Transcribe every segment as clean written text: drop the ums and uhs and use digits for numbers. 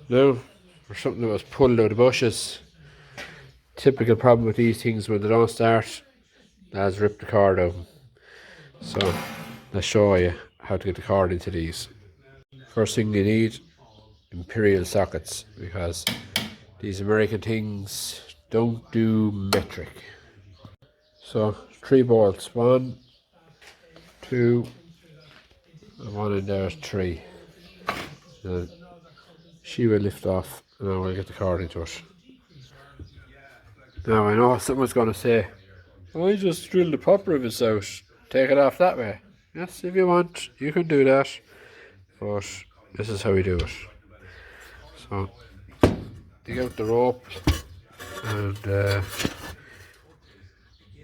Now, for something that was pulled out of the bushes. Typical problem with these things when they don't start, lads rip the cord out. So, let's show you how to get the cord into these. First thing you need, imperial sockets, because these American things don't do metric. So, 3 bolts, 1, 2, and 1 in there is 3. Then she will lift off and I will get the cord into it. Now I know someone's going to say, "I just drill the pop rivets out, take it off that way." Yes, if you want, you can do that, but this is how we do it. So, dig out the rope and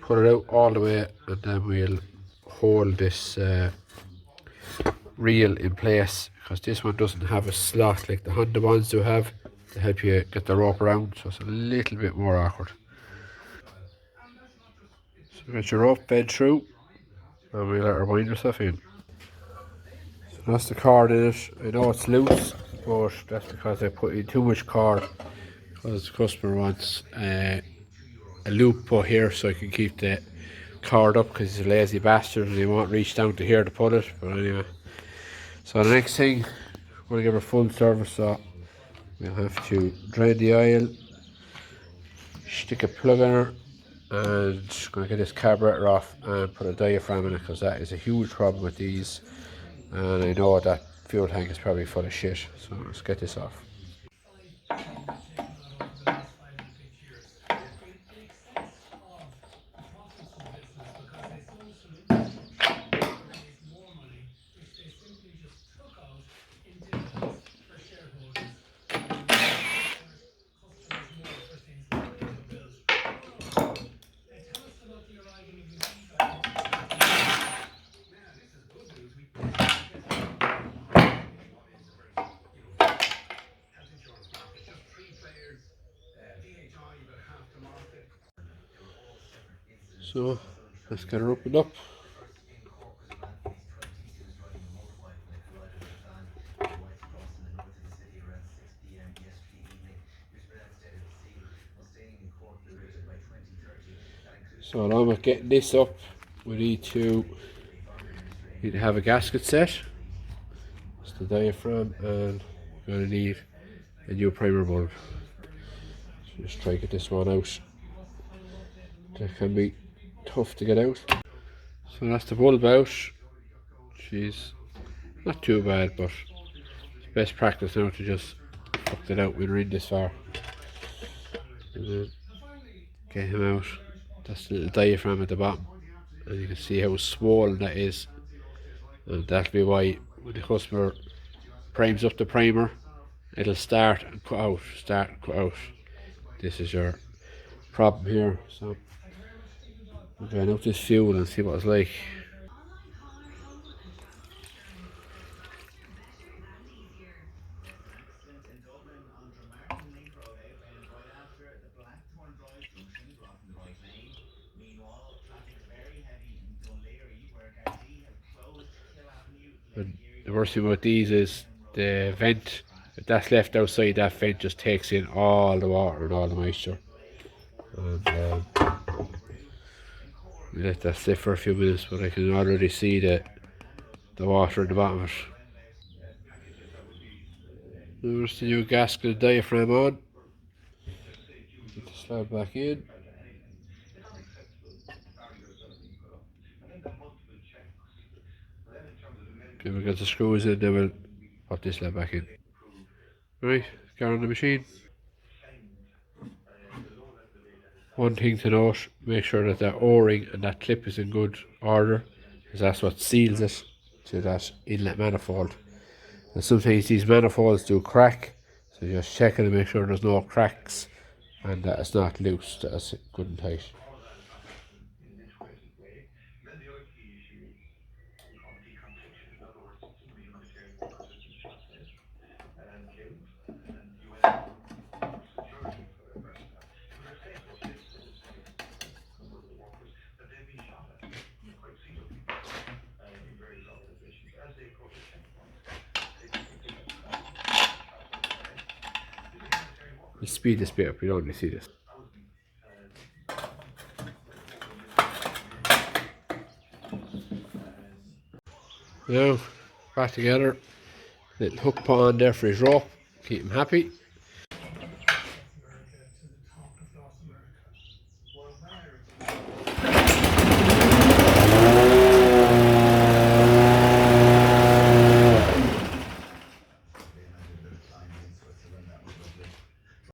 put it out all the way, and then we'll hold this reel in place, because this one doesn't have a slot like the Honda ones do have to help you get the rope around, so it's a little bit more awkward. So get your rope fed through and we'll let her wind herself in. So that's the cord in it. I know it's loose, but that's because I put in too much cord, because the customer wants a loop put here so I can keep the cord up, because he's a lazy bastard and he won't reach down to here to put it. But anyway, so the next thing, we're going to give her full service, so we'll have to drain the oil, stick a plug in her, and going to get this carburetor off and put a diaphragm in it, because that is a huge problem with these, and I know that fuel tank is probably full of shit. So let's get this off. So let's get her opened up. So along with getting this up, we need to have a gasket set. It's the diaphragm, and we're going to need a new primer bulb. So just try to get this one out. That can be tough to get out. So that's the bulb out. She's not too bad, but it's best practice now to just fuck it out when we're in this far. And then get him out. That's the little diaphragm at the bottom, and you can see how swollen that is, and that'll be why when the customer primes up the primer, it'll start and cut out, start and cut out. This is your problem here. So we'll drain out this fuel and see what it's like. And the worst thing about these is the vent. If that's left outside, that vent just takes in all the water and all the moisture. And we let that sit for a few minutes, but I can already see the water in the bottom of it. There's the new gasket diaphragm on. Get the slab back in. Okay, we got the screws in, then we'll put this slab back in. Right, get on the machine. One thing to note, make sure that that O-ring and that clip is in good order, because that's what seals it to that inlet manifold. And sometimes these manifolds do crack, so just check it and make sure there's no cracks and that it's not loose, that it's good and tight. Let's speed this bit up, you don't need to see this. Now, back together. Little hook paw on there for his rope, keep him happy.